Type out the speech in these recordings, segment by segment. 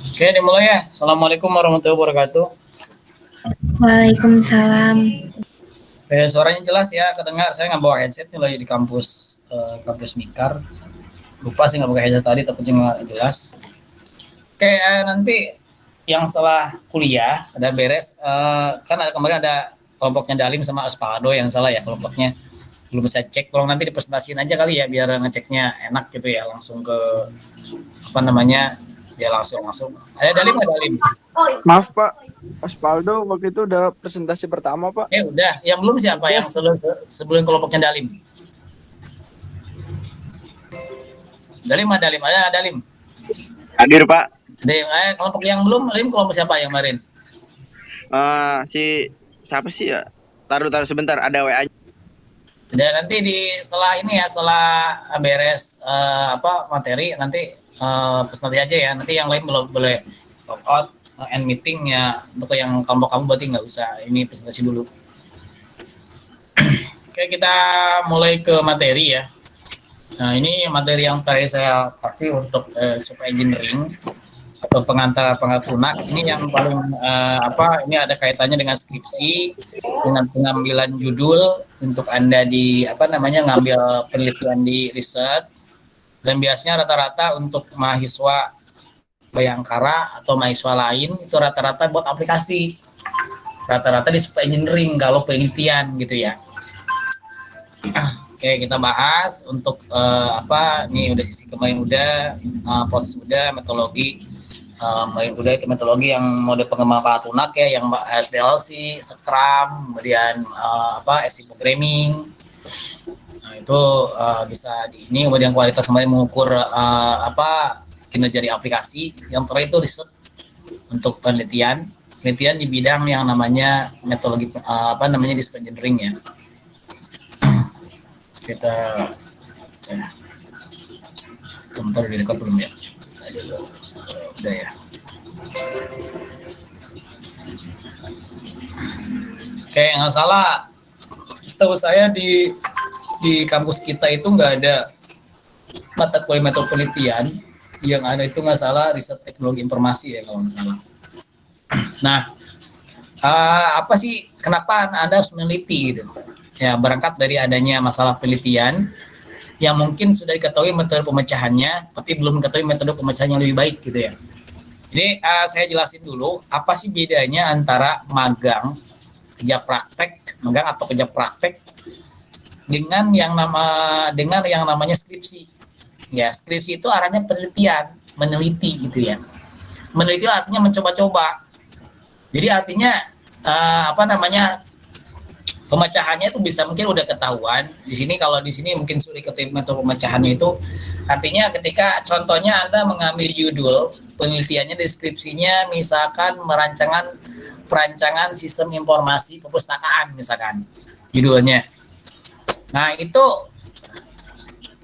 Oke, dimulai ya. Assalamualaikum warahmatullahi wabarakatuh. Waalaikumsalam. Suaranya jelas ya, kedengar. Saya nggak bawa headset nih lagi di kampus kampus Mikar. Lupa sih nggak pakai headset tadi, tapi nggak jelas. Oke, nanti yang setelah kuliah ada beres, kan ada kemarin ada kelompoknya Dalim sama Aspaldo yang salah ya kelompoknya. Belum bisa cek, tolong nanti dipresentasiin aja kali ya biar ngeceknya enak gitu ya, langsung ke apa namanya, ya langsung. Ada Dalim nggak Dalim? Maaf Pak, Aspaldo waktu itu udah presentasi pertama Pak. Udah. Yang belum siapa? Yang sebelum kelompoknya Dalim. Dalim ada Dalim. Hadir Pak. Kelompok yang belum, kelompok siapa yang kemarin? Siapa sih ya? Taruh sebentar, ada WA. Dan nanti setelah ini ya, setelah beres materi nanti pesan aja ya. Nanti yang lain belum boleh log out end meeting ya. Untuk yang kelompok kamu berarti nggak usah ini presentasi dulu. Oke, kita mulai ke materi ya. Nah, ini materi yang tadi saya pakai untuk software engineering atau pengantar lunak. Ini yang paling ini ada kaitannya dengan skripsi, dengan pengambilan judul untuk Anda di ngambil penelitian di riset. Dan biasanya rata-rata untuk mahasiswa Bayangkara atau mahasiswa lain itu rata-rata buat aplikasi. Rata-rata di software engineering kalau penelitian gitu ya. Oke, kita bahas untuk ini udah sisi kemarin udah, proses udah, metodologi kemarin udah, itu metodologi yang mode pengembangan alat lunak ya, yang SDLC, Scrum, kemudian SC programming. Nah, itu bisa ini, kemudian kualitas kemarin mengukur kinerja di aplikasi. Yang terakhir itu riset untuk penelitian di bidang yang namanya metodologi di software engineering ya. Kita bentar direkod belum ya? Udah ya. Oke, nggak salah. Setahu saya di kampus kita itu nggak ada mata kuliah metode penelitian. Yang ada itu nggak salah riset teknologi informasi ya kalau nggak salah. Nah, apa sih kenapa Anda harus meneliti gitu? Ya, berangkat dari adanya masalah penelitian yang mungkin sudah diketahui metode pemecahannya, tapi belum diketahui metode pemecahan yang lebih baik gitu ya. Jadi saya jelasin dulu apa sih bedanya antara magang atau kerja praktek dengan yang namanya skripsi. Ya, skripsi itu arahnya penelitian, meneliti gitu ya. Meneliti artinya mencoba-coba. Jadi artinya pemecahannya itu bisa mungkin udah ketahuan. Kalau di sini mungkin sulit ketahui metode pemecahannya itu. Artinya ketika contohnya Anda mengambil judul penelitiannya, deskripsinya misalkan perancangan sistem informasi perpustakaan misalkan judulnya. Nah, itu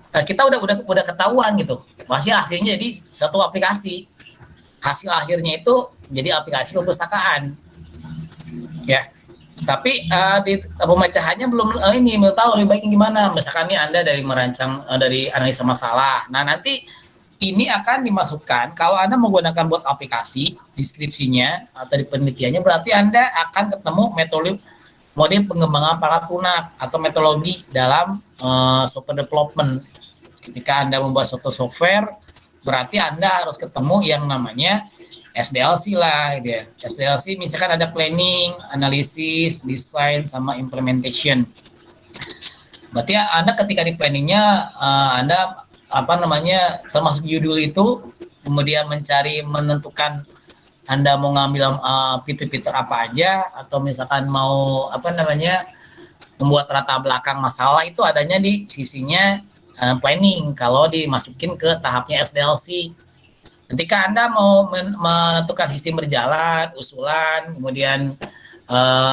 kita udah ketahuan gitu. Masih hasilnya jadi satu aplikasi. Hasil akhirnya itu jadi aplikasi perpustakaan. Ya. Tapi di pemecahannya belum tahu lebih baiknya gimana. Misalkan nih Anda dari analisa masalah. Nah, nanti ini akan dimasukkan kalau Anda menggunakan buat aplikasi, deskripsinya atau di penelitiannya, berarti Anda akan ketemu mode pengembangan alat lunak atau metodologi dalam software development. Ketika Anda membuat suatu software, berarti Anda harus ketemu yang namanya SDLC lah gitu ya. SDLC misalkan ada planning, analisis, design, sama implementation. Berarti Anda ketika di planningnya Anda termasuk judul itu, kemudian menentukan Anda mau ngambil fitur-fitur apa aja, atau misalkan mau membuat latar belakang masalah, itu adanya di sisinya planning kalau dimasukin ke tahapnya SDLC. Ketika Anda mau menentukan sistem berjalan, usulan, kemudian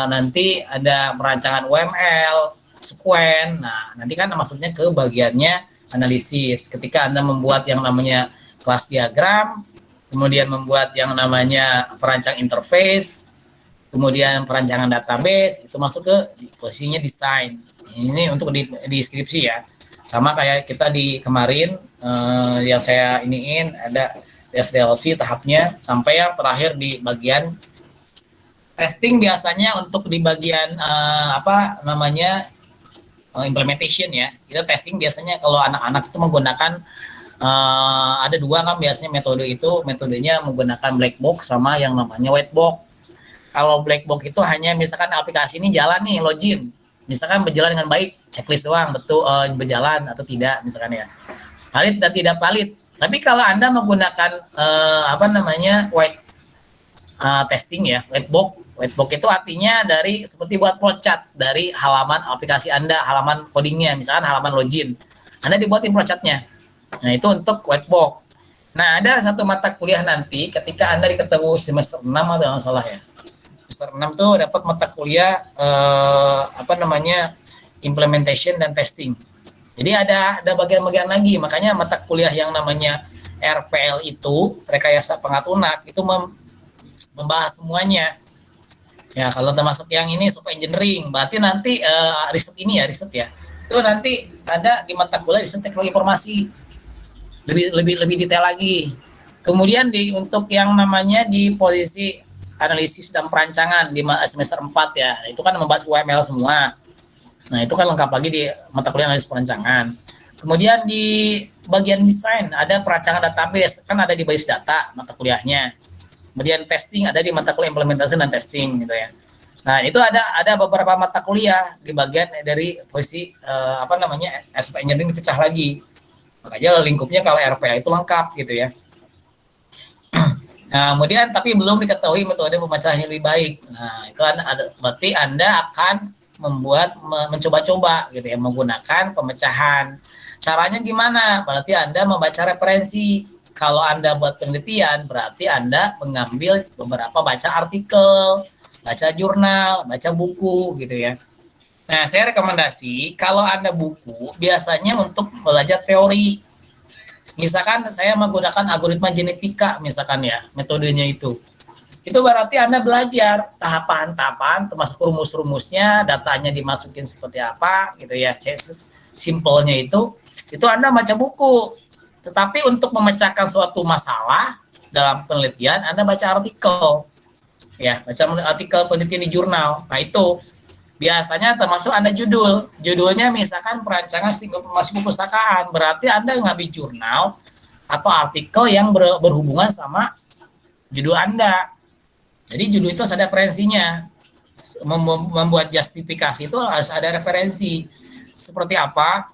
nanti ada perancangan UML, sekuen. Nah, nanti kan maksudnya ke bagiannya analisis. Ketika Anda membuat yang namanya kelas diagram, kemudian membuat yang namanya perancang interface, kemudian perancangan database, itu masuk ke posisinya desain. Ini untuk di deskripsi ya. Sama kayak kita di kemarin yang saya iniin ada SDLC tahapnya sampai yang terakhir di bagian testing biasanya untuk di bagian apa namanya implementation ya. Itu testing biasanya kalau anak-anak itu menggunakan ada dua kan biasanya metode itu, metodenya menggunakan black box sama yang namanya white box. Kalau black box itu hanya misalkan aplikasi ini jalan nih login, misalkan berjalan dengan baik, checklist doang betul berjalan atau tidak misalkan ya, valid dan tidak valid. Tapi kalau Anda menggunakan apa namanya white testing ya, white box. White box itu artinya dari seperti buat flowchart dari halaman aplikasi Anda, halaman codingnya, misalkan halaman login. Anda dibuatin flowchartnya. Nah, itu untuk white box. Nah, ada satu mata kuliah nanti ketika Anda ketemu semester 6 atau nggak salah ya. Semester 6 tuh dapat mata kuliah apa namanya? Implementation dan testing. Jadi ada bagian-bagian lagi, makanya mata kuliah yang namanya RPL itu, rekayasa pengat lunak, itu membahas semuanya. Ya, kalau termasuk yang ini software engineering, berarti nanti riset ini ya, riset ya. Itu nanti ada di mata kuliah riset teknologi informasi. Lebih detail lagi. Kemudian untuk yang namanya di posisi analisis dan perancangan di semester 4 ya, itu kan membahas UML semua. Nah, itu kan lengkap lagi di mata kuliah analisis perancangan. Kemudian di bagian desain ada perancangan database, kan ada di basis data mata kuliahnya. Kemudian testing ada di mata kuliah implementasi dan testing gitu ya. Nah, itu ada beberapa mata kuliah di bagian dari posisi apa namanya SP engineering dipecah lagi. Makanya lingkupnya kalau RPA itu lengkap gitu ya. Nah, kemudian tapi belum diketahui metode pemecahan yang lebih baik. Nah, itu ada berarti Anda akan mencoba-coba gitu ya menggunakan pemecahan. Caranya gimana? Berarti Anda membaca referensi. Kalau Anda buat penelitian, berarti Anda mengambil beberapa baca artikel, baca jurnal, baca buku gitu ya. Nah, saya rekomendasi kalau Anda buku biasanya untuk belajar teori. Misalkan saya menggunakan algoritma genetika misalkan ya, metodenya itu. Itu berarti Anda belajar tahapan-tahapan termasuk rumus-rumusnya, datanya dimasukin seperti apa gitu ya. Simpelnya itu Anda baca buku. Tetapi untuk memecahkan suatu masalah dalam penelitian, Anda baca artikel. Ya, baca artikel penelitian di jurnal. Nah, itu biasanya termasuk Anda judul. Judulnya misalkan perancangan informasi perpustakaan. Berarti Anda ngambil jurnal atau artikel yang berhubungan sama judul Anda. Jadi judul itu harus ada referensinya. Membuat justifikasi itu harus ada referensi. Seperti apa?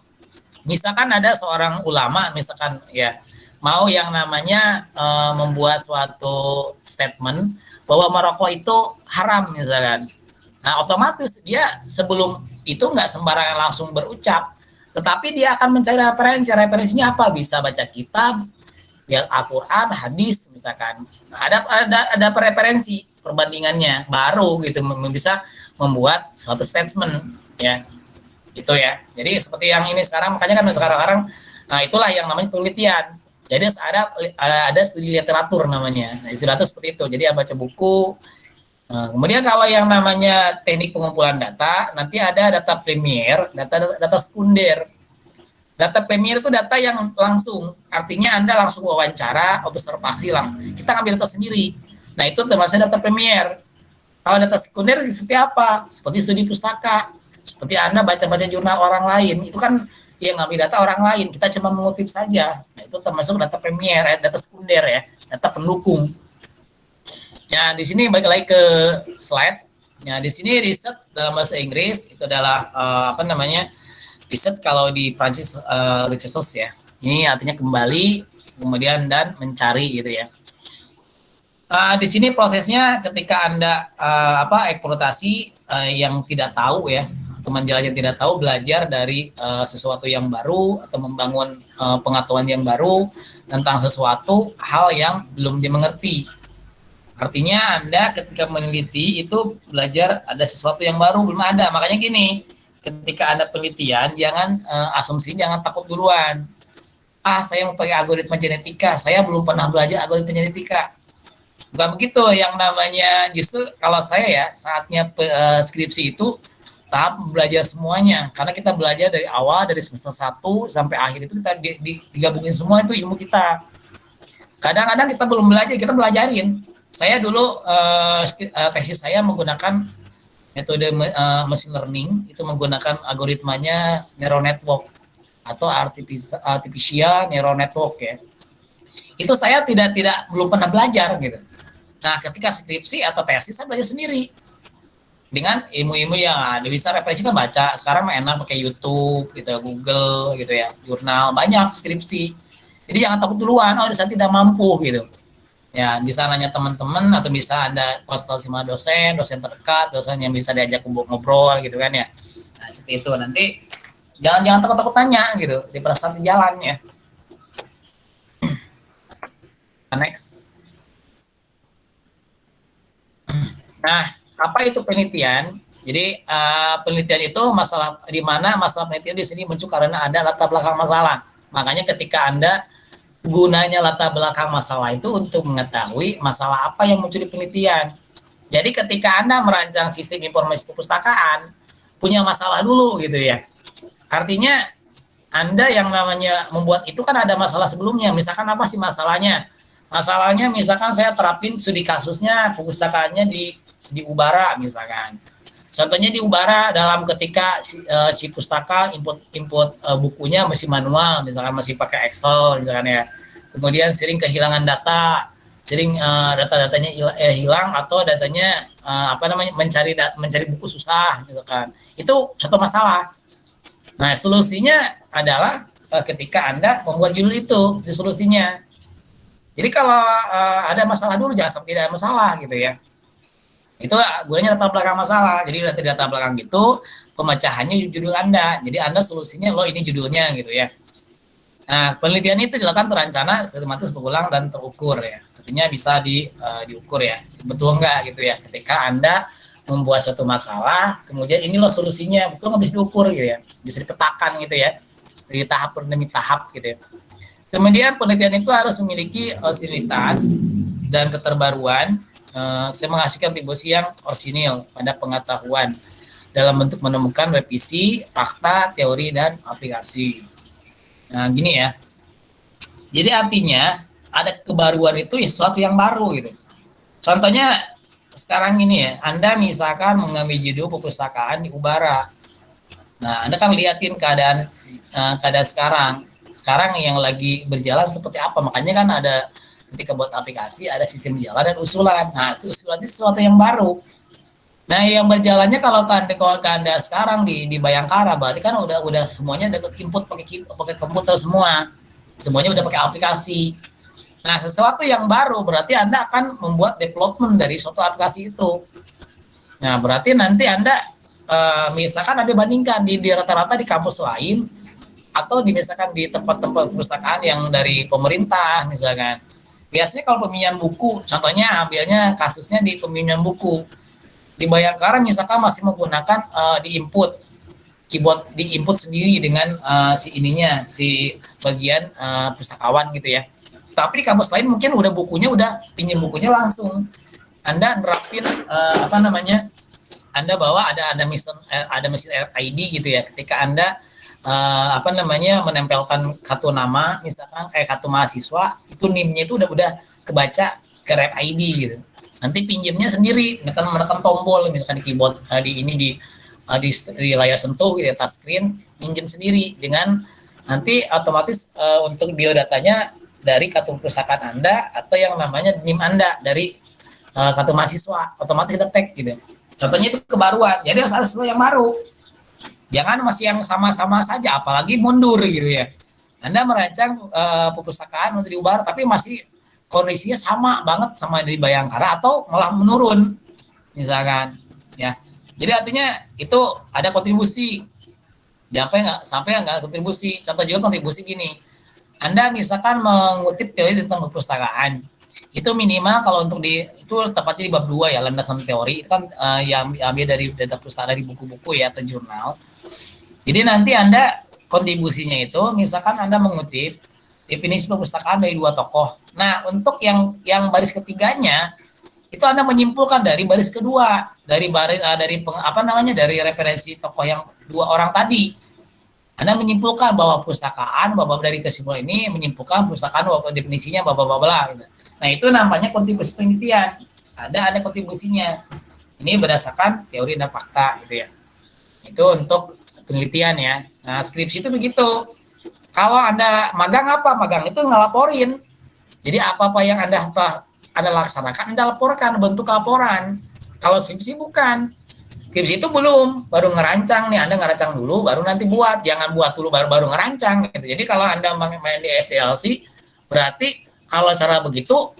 Misalkan ada seorang ulama misalkan ya mau yang namanya membuat suatu statement bahwa merokok itu haram misalkan. Nah, otomatis dia sebelum itu nggak sembarangan langsung berucap, tetapi dia akan mencari referensi. Referensinya apa? Bisa baca kitab, lihat Al-Quran, hadis misalkan. Nah, ada referensi perbandingannya baru gitu bisa membuat suatu statement ya. Itu ya. Jadi seperti yang ini sekarang, makanya kan sekarang nah itulah yang namanya penelitian. Jadi ada studi literatur namanya. Nah, literatur seperti itu. Jadi baca buku. Nah, kemudian kalau yang namanya teknik pengumpulan data, nanti ada data premier, data sekunder. Data premier itu data yang langsung, artinya Anda langsung wawancara, observasi lah. Kita ngambil data sendiri. Nah, itu termasuk data premier. Kalau data sekunder seperti apa? Seperti studi pustaka. Seperti Anda baca-baca jurnal orang lain, itu kan yang ngambil data orang lain, kita cuma mengutip saja. Nah, itu termasuk data premier, data sekunder ya, data pendukung. Ya, di sini balik lagi ke slide. Ya, di sini riset dalam bahasa Inggris itu adalah apa namanya? Riset kalau di Prancis research ya. Ini artinya kembali, kemudian dan mencari gitu ya. Di sini prosesnya ketika Anda eksploitasi yang tidak tahu ya, teman jelajah tidak tahu, belajar dari sesuatu yang baru atau membangun pengetahuan yang baru tentang sesuatu hal yang belum dimengerti. Artinya Anda ketika meneliti itu belajar ada sesuatu yang baru belum ada. Makanya gini, ketika Anda penelitian jangan asumsi, jangan takut duluan. Saya mau pakai algoritma genetika, saya belum pernah belajar algoritma genetika. Bukan begitu, yang namanya justru kalau saya ya saatnya skripsi itu tahap belajar semuanya, karena kita belajar dari awal, dari semester 1 sampai akhir itu kita digabungin semua itu ilmu kita. Kadang-kadang kita belum belajar, kita belajarin. Saya dulu tesis saya menggunakan metode machine learning, itu menggunakan algoritmanya neural network atau artificial neural network ya. Itu saya belum pernah belajar gitu. Nah, ketika skripsi atau tesis saya belajar sendiri dengan ilmu-ilmu yang ada, bisa referensi kan baca. Sekarang mah enak pakai YouTube gitu, Google gitu ya, jurnal banyak skripsi. Jadi jangan takut duluan, oh saya tidak mampu gitu. Ya, bisa nanya teman-teman atau bisa Anda konsultasi sama dosen terdekat, dosen yang bisa diajak ngobrol gitu kan ya. Nah, seperti itu. Nanti jangan takut-takut tanya gitu, di perasaan di jalan ya. Next. Nah, apa itu penelitian? Jadi penelitian itu masalah di mana masalah penelitian di sini muncul karena ada latar belakang masalah. Makanya ketika Anda gunanya latar belakang masalah itu untuk mengetahui masalah apa yang muncul di penelitian. Jadi ketika Anda merancang sistem informasi perpustakaan, punya masalah dulu gitu ya. Artinya Anda yang namanya membuat itu kan ada masalah sebelumnya. Misalkan apa sih masalahnya? Masalahnya misalkan saya terapin studi kasusnya perpustakaannya di Ubara misalkan. Contohnya di Ubara dalam ketika si pustaka input bukunya masih manual, misalkan masih pakai Excel misalkan ya. Kemudian sering kehilangan data, sering data-datanya hilang atau datanya mencari buku susah misalkan. Itu contoh masalah. Nah, solusinya adalah ketika Anda membuat judul itu, di solusinya. Jadi kalau ada masalah dulu jangan sampai tidak ada masalah gitu ya. Itu gunanya latar belakang masalah. Jadi dari latar belakang gitu pemecahannya judul Anda. Jadi Anda solusinya lo ini judulnya gitu ya. Nah, penelitian itu dilakukan terencana, sistematis, berulang dan terukur ya. Artinya bisa diukur ya. Betul enggak gitu ya. Ketika Anda membuat suatu masalah, kemudian ini lo solusinya, betul nggak bisa diukur gitu ya. Bisa dipetakan gitu ya. Dari tahap demi tahap gitu ya. Kemudian penelitian itu harus memiliki orisinilitas dan keterbaruan. Saya menghasilkan kontribusi yang orisinil pada pengetahuan dalam bentuk menemukan revisi, fakta, teori, dan aplikasi. Nah, gini ya. Jadi artinya ada kebaruan itu sesuatu yang baru gitu. Contohnya sekarang ini ya, Anda misalkan mengambil judul perpustakaan di Ubara. Nah, Anda kan liatin keadaan sekarang. Sekarang yang lagi berjalan seperti apa? Makanya kan ada ketika buat aplikasi ada sistem jalan dan usulan. Nah, itu usulan itu sesuatu yang baru. Nah, yang berjalannya kalau Anda sekarang di Bayangkara berarti kan udah semuanya udah input pakai komputer semua. Semuanya udah pakai aplikasi. Nah, sesuatu yang baru berarti Anda akan membuat development dari suatu aplikasi itu. Nah, berarti nanti Anda misalkan Anda bandingkan di rata-rata di kampus lain atau misalkan di tempat-tempat perpustakaan yang dari pemerintah misalkan. Biasanya kalau peminjam buku, contohnya ambilnya kasusnya di peminjam buku. Di Bayangkara misalkan masih menggunakan di-input keyboard di-input sendiri dengan si bagian pustakawan gitu ya. Tapi di kampus lain mungkin pinjam bukunya langsung. Anda nerapin Anda bawa ada mesin ID gitu ya. Ketika Anda menempelkan kartu nama misalkan kartu mahasiswa itu NIM-nya itu udah kebaca ke Ref ID gitu. Nanti pinjamnya sendiri menekan tombol misalkan di keyboard di layar sentuh gitu, touch screen pinjam sendiri dengan nanti otomatis untuk biodatanya dari kartu perpustakaan Anda atau yang namanya NIM Anda dari kartu mahasiswa otomatis detect gitu. Contohnya itu kebaruan. Jadi harus ada sesuatu yang baru. Jangan masih yang sama-sama saja, apalagi mundur gitu ya. Anda merancang perpustakaan untuk diubah, tapi masih kondisinya sama banget sama di Bayangkara atau malah menurun, misalkan. Ya, jadi artinya itu ada kontribusi. Sampai nggak kontribusi. Contoh juga kontribusi gini. Anda misalkan mengutip teori tentang perpustakaan, itu minimal kalau untuk itu tepatnya di bab 2 ya, landasan teori itu kan yang diambil dari data perpustakaan dari buku-buku ya atau jurnal. Jadi nanti Anda kontribusinya itu misalkan Anda mengutip definisi perpustakaan dari 2 tokoh. Nah, untuk yang baris ketiganya itu Anda menyimpulkan dari baris kedua, dari baris dari referensi tokoh yang dua orang tadi. Anda menyimpulkan bahwa perpustakaan, bahwa dari kesimpulan ini menyimpulkan perpustakaan bahwa definisinya bla. Gitu. Nah, itu namanya kontribusi penelitian. Ada kontribusinya. Ini berdasarkan teori dan fakta gitu ya. Itu untuk penelitian ya. Nah, skripsi itu begitu. Kalau Anda magang apa? Magang itu ngelaporin. Jadi apa-apa yang Anda laksanakan, Anda laporkan, bentuk laporan. Kalau skripsi bukan. Skripsi itu belum, baru ngerancang nih, Anda ngerancang dulu, baru nanti buat. Jangan buat dulu, baru ngerancang. Gitu. Jadi kalau Anda main di SDLC, berarti kalau cara begitu,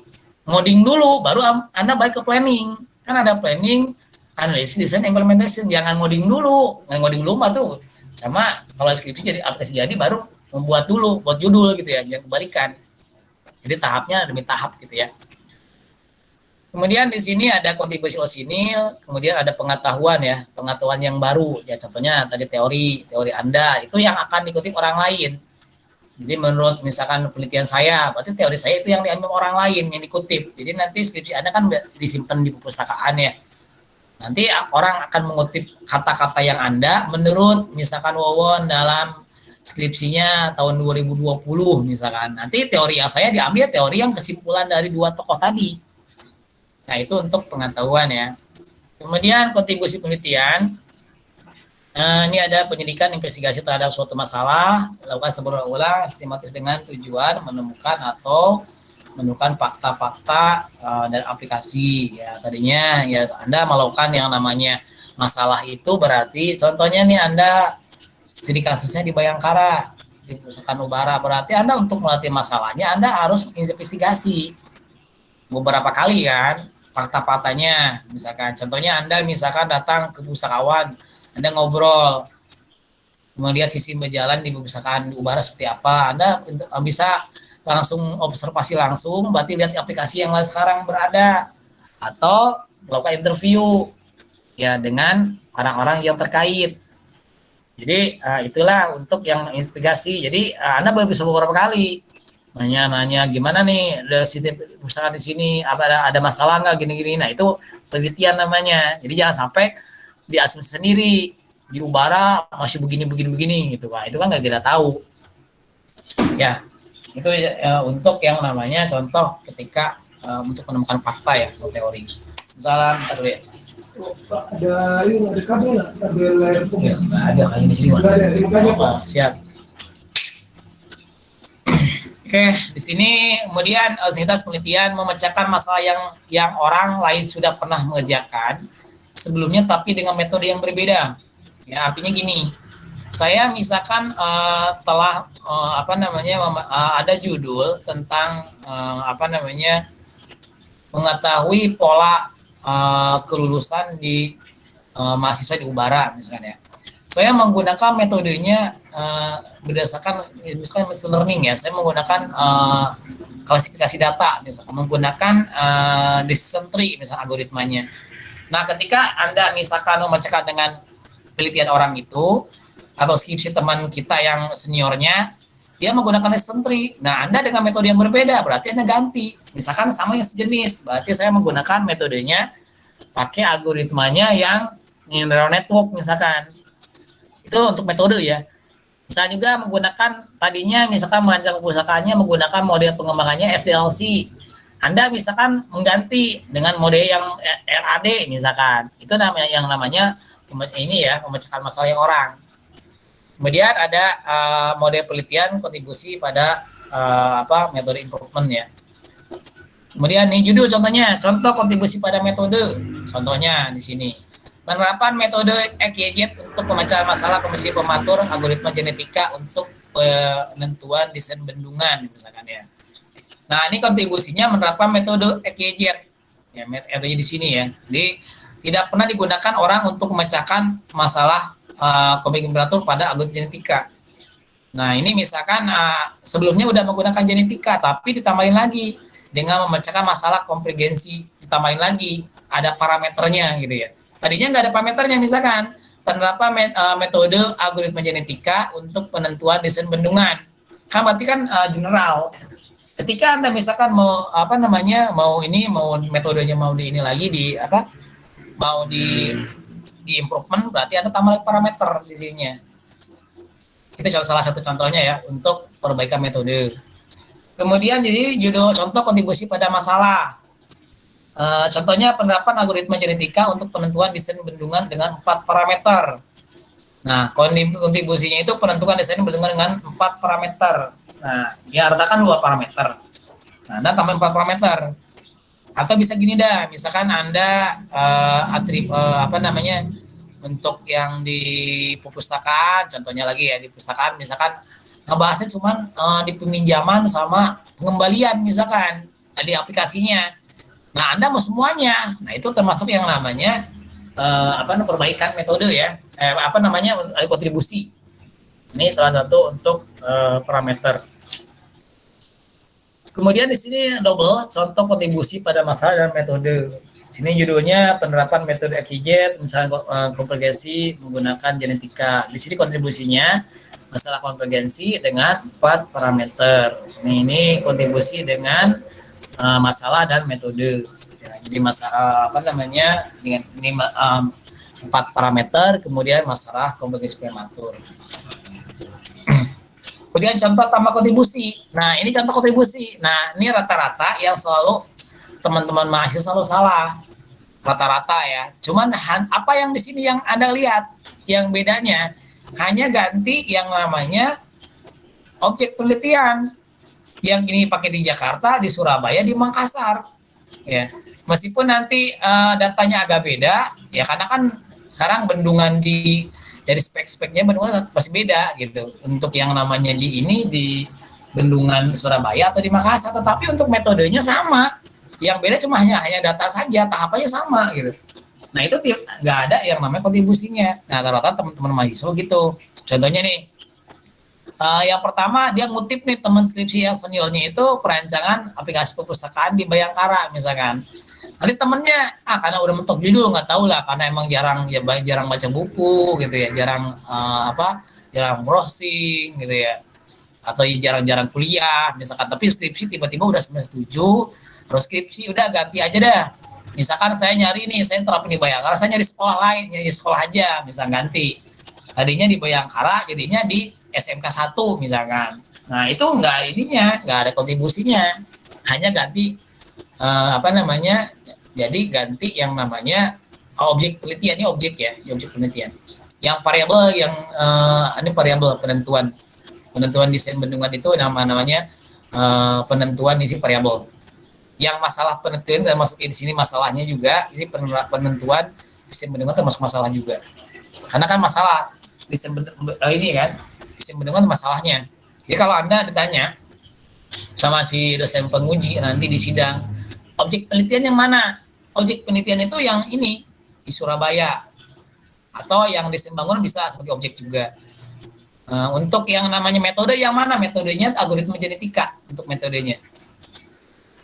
ngoding dulu, baru Anda balik ke planning. Kan ada planning, analisis, design, implementation. Jangan ngoding dulu. Ngoding dulu mah tuh. Sama kalau skripsi jadi aplikasi jadi, baru membuat dulu, buat judul gitu ya, jangan kebalikan. Jadi tahapnya demi tahap gitu ya. Kemudian di sini ada kontribusi osinil, kemudian ada pengetahuan ya, pengetahuan yang baru. Ya contohnya tadi teori Anda itu yang akan dikutip orang lain. Jadi menurut misalkan penelitian saya, berarti teori saya itu yang diambil orang lain yang dikutip. Jadi nanti skripsi Anda kan disimpan di perpustakaan ya. Nanti orang akan mengutip kata-kata yang Anda menurut misalkan Wawon dalam skripsinya tahun 2020 misalkan. Nanti teori yang saya diambil teori yang kesimpulan dari dua tokoh tadi. Nah, itu untuk pengetahuan ya. Kemudian kontribusi penelitian. Ini ada penyidikan investigasi terhadap suatu masalah, lakukan berulang-ulang sistematis dengan tujuan menemukan fakta-fakta dan aplikasi. Ya, tadinya ya Anda melakukan yang namanya masalah itu berarti contohnya nih Anda studi kasusnya di Bayangkara, di perusahaan Ubara, berarti Anda untuk melatih masalahnya Anda harus investigasi beberapa kali kan fakta-faktanya. Misalkan contohnya Anda misalkan datang ke pustakawan, Anda ngobrol melihat sistem berjalan di perpustakaan Ubara seperti apa, Anda bisa langsung observasi langsung, berarti lihat aplikasi yang sekarang berada, atau melakukan interview ya dengan orang-orang yang terkait. Jadi itulah untuk yang investigasi. Jadi Anda bisa beberapa kali nanya gimana nih usaha di sini, ada masalah nggak gini-gini. Nah itu penelitian namanya. Jadi jangan sampai diasumsi sendiri di Ubara masih begini gitu. Nah, itu kan nggak kita tahu. Ya itu untuk yang namanya contoh ketika untuk menemukan fakta ya atau teori. Misalnya dulu ya. Ada kabel nggak? Kabel layar putih? Ada kali di sini. Siap. Oke, di sini kemudian sinkronis penelitian memecahkan masalah yang orang lain sudah pernah mengerjakan sebelumnya, tapi dengan metode yang berbeda. Ya, artinya gini, saya misalkan telah ada judul tentang mengetahui pola kelulusan di mahasiswa di Ubara misalkan ya. Saya menggunakan metodenya berdasarkan misalkan machine learning ya. Saya menggunakan klasifikasi data, misalkan menggunakan decision tree misalkan algoritmanya. Nah, ketika Anda misalkan memecahkan dengan penelitian orang itu atau skripsi teman kita yang seniornya, dia menggunakan decision tree. Nah, Anda dengan metode yang berbeda, berarti Anda ganti. Misalkan sama yang sejenis, berarti saya menggunakan metodenya pakai algoritmanya yang neural network misalkan. Itu untuk metode ya. Misalnya juga menggunakan tadinya misalkan merancang perpustakaannya menggunakan model pengembangannya SDLC. Anda misalkan mengganti dengan model yang RAD misalkan. Itu namanya ini ya, memecahkan masalah yang orang. Kemudian ada model penelitian kontribusi pada metode improvement ya. Kemudian nih judul contoh kontribusi pada metode. Contohnya di sini. Penerapan metode EKJ untuk pemecahan masalah komisi pematur algoritma genetika untuk penentuan desain bendungan misalkan ya. Nah, ini kontribusinya menerapkan metode EKJ ya, metode di sini ya. Jadi tidak pernah digunakan orang untuk memecahkan masalah komisi pematur pada algoritma genetika. Nah, ini misalkan sebelumnya udah menggunakan genetika tapi ditambahin lagi dengan memecahkan masalah konvergensi, ditambahin lagi ada parameternya gitu ya. Tadinya nggak ada parameternya, misalkan penerapan metode algoritma genetika untuk penentuan desain bendungan. Kan berarti kan general. Ketika Anda misalkan mau mau metodenya mau di ini lagi di apa? Mau di improvement, berarti Anda tambah lagi parameter di sininya. Itu salah satu contohnya ya untuk perbaikan metode. Kemudian jadi judul contoh kontribusi pada masalah. Contohnya penerapan algoritma genetika untuk penentuan desain bendungan dengan 4 parameter. Nah, kontribusinya itu penentuan desain bendungan dengan 4 parameter. Nah, ya rata kan 2 parameter. Nah, Anda tambah 4 parameter. Atau bisa gini dah, misalkan Anda untuk yang di perpustakaan, contohnya lagi ya di perpustakaan misalkan ngebahasnya cuman di peminjaman sama pengembalian misalkan di aplikasinya. Nah, Anda mau semuanya. Nah, itu termasuk yang namanya perbaikan metode ya. Kontribusi. Ini salah satu untuk parameter. Kemudian di sini double contoh kontribusi pada masalah dan metode. Sini judulnya penerapan metode XYZ, misalnya konvergensi menggunakan genetika. Di sini kontribusinya masalah konvergensi dengan 4 parameter. Ini kontribusi dengan masalah dan metode. Ya, jadi masalah dengan ini 4 parameter, kemudian masalah konvergensi prematur. Kemudian contoh tambah kontribusi. Nah, ini contoh kontribusi. Nah, ini rata-rata yang selalu teman-teman mahasiswa selalu salah. Rata-rata ya. Cuman apa yang di sini yang Anda lihat yang bedanya hanya ganti yang namanya objek penelitian. Yang ini pakai di Jakarta, di Surabaya, di Makassar. Ya. Meskipun nanti datanya agak beda, ya karena kan sekarang bendungan dari spek-speknya bendungan pasti beda gitu. Untuk yang namanya di bendungan Surabaya atau di Makassar, tetapi untuk metodenya sama. Yang beda cuma hanya data saja, tahapannya sama gitu. Nah, itu nggak ada yang namanya kontribusinya. Nah, rata-rata teman-teman mahasiswa gitu. Contohnya nih, yang pertama dia ngutip nih teman skripsi yang seniornya itu perancangan aplikasi perpustakaan di Bayangkara misalkan. Nanti temennya karena udah mentok judul nggak tahu lah karena emang jarang baca buku gitu ya, jarang browsing gitu ya, atau jarang-jarang kuliah misalkan. Tapi skripsi tiba-tiba udah semester 7, terus skripsi udah ganti aja dah. Misalkan saya nyari nih, saya terapin di Bayangkara, saya nyari sekolah lain, nyari sekolah aja, misal ganti. Tadinya di Bayangkara, jadinya di SMK 1 misalkan. Nah, itu nggak ada kontribusinya. Hanya ganti jadi ganti yang namanya objek penelitian. Ini objek ya, objek penelitian. Yang variabel ini variabel penentuan desain bendungan itu namanya penentuan isi variabel. Yang masalah penentuan termasuk di sini masalahnya juga, ini penentuan desain bendungan termasuk masalah juga. Karena kan masalah desain bendungan masalahnya. Jadi kalau Anda ditanya sama si dosen penguji nanti di sidang, objek penelitian yang mana? Objek penelitian itu yang ini di Surabaya, atau yang desain bangunan bisa sebagai objek juga. Untuk yang namanya metode yang mana? Metodenya algoritma genetika untuk metodenya.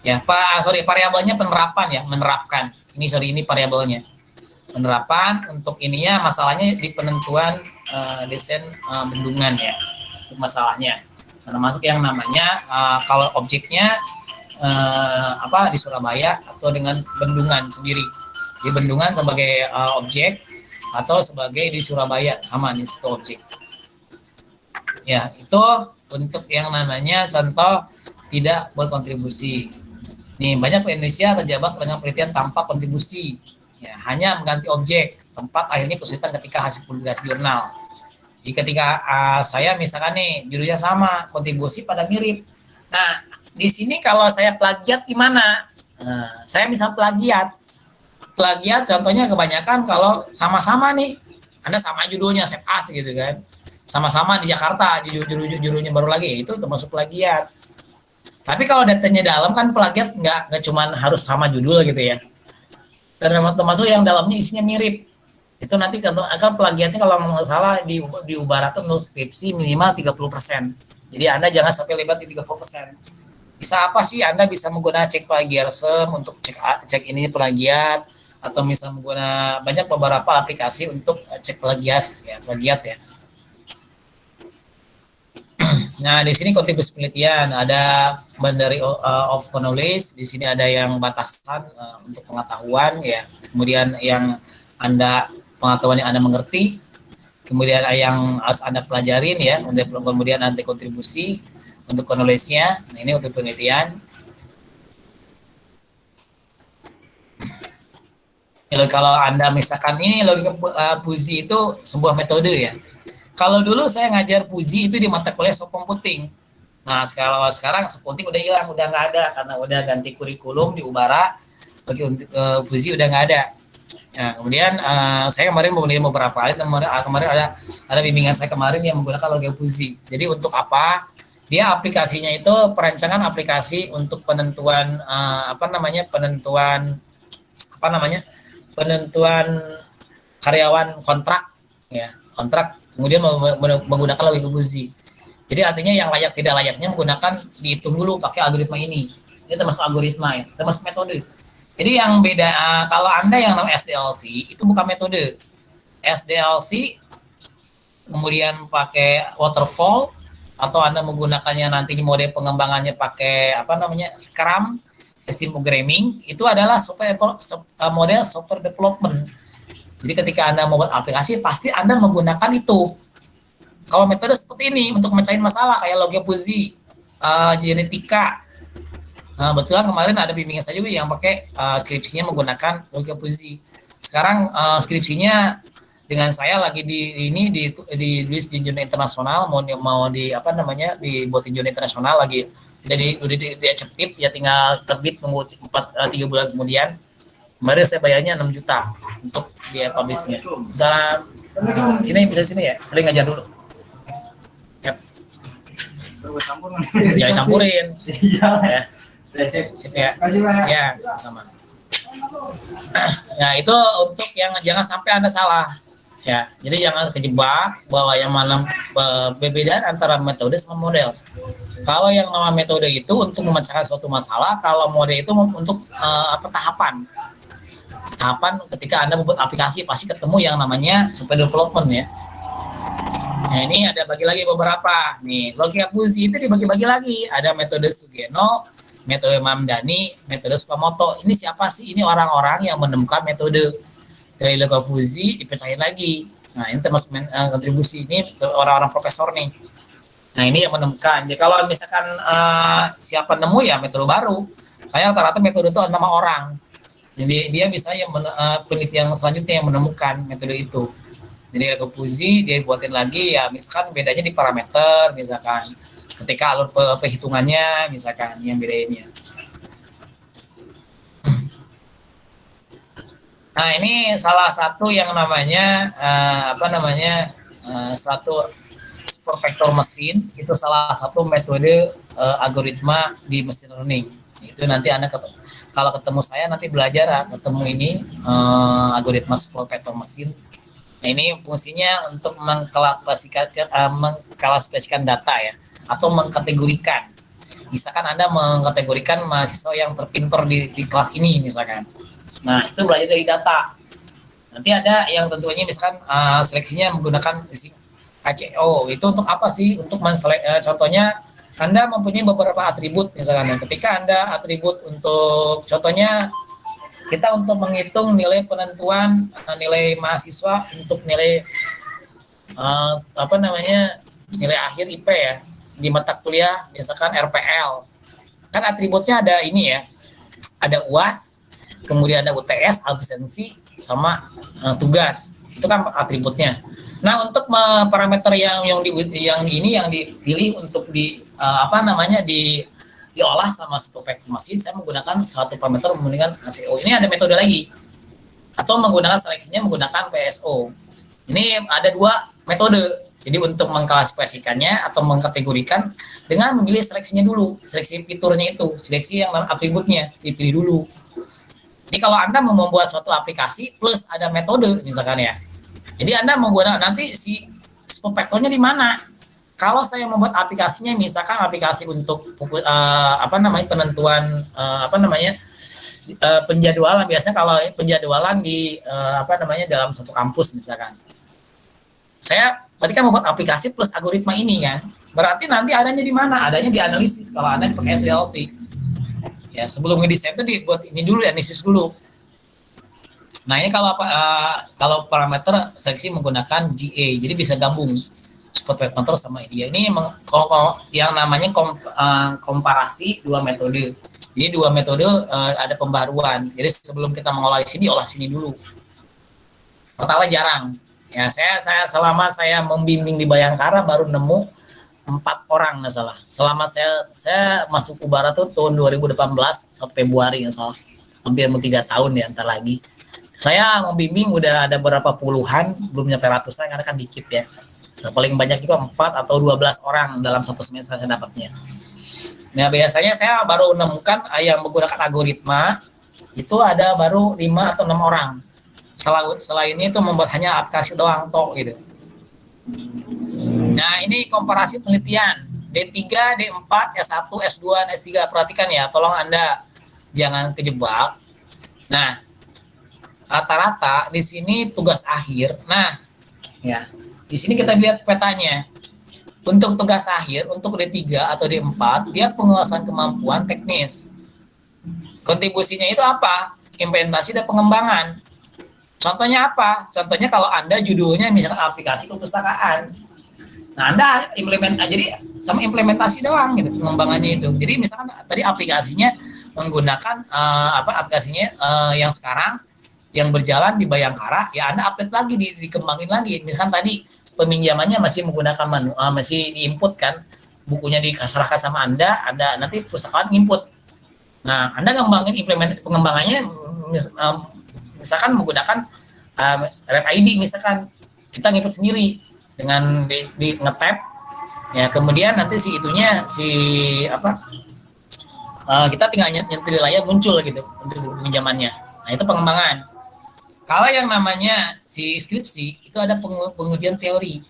Ya, variabelnya penerapan ya, menerapkan. Ini variabelnya. Penerapan untuk ininya masalahnya di penentuan desain bendungan ya. Untuk masalahnya. Termasuk yang namanya kalau objeknya di Surabaya atau dengan bendungan sendiri. Di bendungan sebagai objek atau sebagai di Surabaya sama nih satu objek. Ya, itu untuk yang namanya contoh tidak berkontribusi. Nih, banyak Indonesia terjebak dengan penelitian tanpa kontribusi. Ya, hanya mengganti objek, tempat akhirnya kesulitan ketika hasil publikasi jurnal. Jadi ketika saya misalkan nih judulnya sama, kontribusi pada mirip. Nah, di sini kalau saya plagiat gimana? Saya bisa plagiat. Plagiat contohnya kebanyakan kalau sama-sama nih, Anda sama judulnya set as gitu kan. Sama-sama di Jakarta, judulnya baru lagi, itu termasuk plagiat. Tapi kalau datanya dalam kan plagiat nggak cuma harus sama judul gitu ya. Dan termasuk yang dalamnya isinya mirip. Itu nanti akan plagiatnya kalau nggak salah diibaratkan untuk skripsi minimal 30%. Jadi Anda jangan sampai lebat di 30%. Bisa apa sih? Anda bisa menggunakan cek plagiarism untuk cek ini plagiat, atau bisa menggunakan banyak beberapa aplikasi untuk cek plagiat ya. Nah, di sini kontribusi penelitian ada boundary of knowledge, di sini ada yang batasan untuk pengetahuan ya. Kemudian yang Anda pengetahuan yang Anda mengerti, kemudian yang harus Anda pelajarin ya, kemudian nanti kontribusi untuk knowledge-nya. Nah, ini untuk penelitian. Kalau Anda misalkan ini logika Puzi itu sebuah metode ya. Kalau dulu saya ngajar Puzi itu di mata kuliah soft computing. Nah, sekarang soft computing udah hilang, udah nggak ada karena udah ganti kurikulum di Ubara. Bagi untuk Puzi udah nggak ada. Nah, kemudian saya kemarin membeli beberapa kali, kemarin ada bimbingan saya kemarin yang menggunakan logika Puzi. Jadi untuk apa? Dia aplikasinya itu perancangan aplikasi untuk penentuan penentuan karyawan kontrak ya, kontrak kemudian menggunakan logika Puzi. Jadi artinya yang layak tidak layaknya menggunakan dihitung dulu pakai algoritma ini. Ini termasuk algoritma ya, termasuk metode. Jadi yang beda kalau Anda yang namanya SDLC itu bukan metode. SDLC kemudian pakai waterfall atau Anda menggunakannya nanti mode pengembangannya pakai Scrum, programming itu adalah model software development. Jadi ketika Anda membuat aplikasi pasti Anda menggunakan itu. Kalau metode seperti ini untuk mecahin masalah kayak logika Puzi, genetika. Nah, betulan kemarin ada bimbingan saya juga yang pakai skripsinya menggunakan logika Puzi. Sekarang skripsinya dengan saya lagi ditulis di jurnal internasional, mau dibuat di jurnal internasional lagi. Udah diaccepted ya, tinggal terbit nunggu 3 bulan kemudian. Kemarin saya bayarnya 6 juta untuk dia publishnya. Misalnya sini ya, paling ngajar dulu. Yep. Jangan campurin. Ya. Sip ya. Ya, sama. Nah, itu untuk yang jangan sampai Anda salah. Ya, jadi jangan kejebak bahwa yang mana perbedaan antara metode sama model. Kalau yang nama metode itu untuk memecahkan suatu masalah, kalau model itu untuk tahapan. Tahapan ketika Anda membuat aplikasi pasti ketemu yang namanya software development ya. Nah, ini ada bagi lagi beberapa. Nih, logika Puzi itu dibagi-bagi lagi. Ada metode Sugeno, metode Mamdani, metode Sukamoto. Ini siapa sih? Ini orang-orang yang menemukan metode dari logika Puzi dipecahin lagi. Nah, ini termasuk kontribusi ini orang-orang profesor nih. Nah, ini yang menemukan. Jadi kalau misalkan siapa nemu ya metode baru. Saya rata-rata metode itu nama orang. Jadi dia bisa yang penelitian selanjutnya yang menemukan metode itu. Jadi logika Puzi dia buatin lagi ya, misalkan bedanya di parameter, misalkan ketika alur perhitungannya, misalkan yang bedainnya. Nah, ini salah satu yang namanya satu super vector mesin, itu salah satu metode algoritma di machine learning. Itu nanti Anda kalau ketemu saya nanti belajar ketemu ini algoritma super vector mesin. Nah, ini fungsinya untuk mengklasifikasikan data ya, atau mengkategorikan. Misalkan Anda mengkategorikan mahasiswa yang terpintar di kelas ini misalkan. Nah, itu belajar dari data. Nanti ada yang tentunya misalkan seleksinya menggunakan KCO. Itu untuk apa sih? Untuk contohnya Anda mempunyai beberapa atribut misalkan. Ketika Anda atribut untuk contohnya kita untuk menghitung nilai penentuan nilai mahasiswa untuk nilai nilai akhir IP ya di mata kuliah misalkan RPL. Kan atributnya ada ini ya. Ada UAS, kemudian ada UTS, absensi sama tugas. Itu kan atributnya. Nah, untuk parameter yang dipilih untuk diolah sama super vector mesin, saya menggunakan satu parameter menggunakan ACO. Ini ada metode lagi. Atau menggunakan seleksinya menggunakan PSO. Ini ada 2 metode. Jadi untuk mengklasifikasikannya atau mengkategorikan dengan memilih seleksinya dulu. Seleksi fiturnya itu, seleksi yang atributnya dipilih dulu. Jadi kalau Anda mau membuat suatu aplikasi plus ada metode misalkan ya. Jadi Anda menggunakan nanti si super vectornya di mana? Kalau saya membuat aplikasinya, misalkan aplikasi untuk penentuan penjadwalan, biasanya kalau penjadwalan di dalam satu kampus misalkan, saya berarti kan membuat aplikasi plus algoritma ini kan. Berarti nanti adanya di mana? Adanya di analisis kalau Anda pakai SDLC. Ya, sebelum ngedesain itu dibuat ini dulu, analisis dulu. Nah, ini kalau parameter seleksi menggunakan GA, jadi bisa gabung spot parameter sama dia. Ini yang namanya komparasi dua metode. Jadi dua metode ada pembaruan. Jadi sebelum kita mengolah sini, olah sini dulu. Totalnya jarang. Ya, selama saya membimbing di Bayangkara baru nemu 4 orang nggak salah. Selama saya masuk Ubara tuh tahun 2018 1 Februari nggak salah. Hampir mau 3 tahun ya antar lagi. Saya membimbing udah ada berapa puluhan, belum nyampe ratusan karena kan dikit ya. Paling banyak juga 4 atau 12 orang dalam satu semester saya dapatnya. Nah, biasanya saya baru menemukan yang menggunakan algoritma itu ada baru 5 atau 6 orang. Selainnya itu membuat hanya aplikasi doang toh gitu. Nah, ini komparasi penelitian D3, D4, S1, S2, dan S3. Perhatikan ya, tolong Anda jangan kejebak. Nah, rata-rata di sini tugas akhir. Nah, ya. Di sini kita lihat petanya. Untuk tugas akhir, untuk D3 atau D4, dia penguasaan kemampuan teknis. Kontribusinya itu apa? Implementasi dan pengembangan. Contohnya apa? Contohnya kalau Anda judulnya misalkan aplikasi perpustakaan. Nah, Anda jadi sama implementasi doang gitu pengembangannya itu. Jadi misalkan tadi aplikasinya menggunakan aplikasinya yang sekarang yang berjalan di Bayangkara, ya Anda update lagi, dikembangin lagi. Misalkan tadi peminjamannya masih menggunakan masih diinput kan, bukunya diserahkan sama Anda nanti perpustakaan input. Nah, Anda ngembangin pengembangannya misalkan menggunakan Red ID, misalkan kita nginput sendiri dengan di nge-tab ya, kemudian nanti kita tinggal nyentil layar muncul gitu untuk pinjamannya. Nah, itu pengembangan. Kalau yang namanya si skripsi itu ada pengujian teori.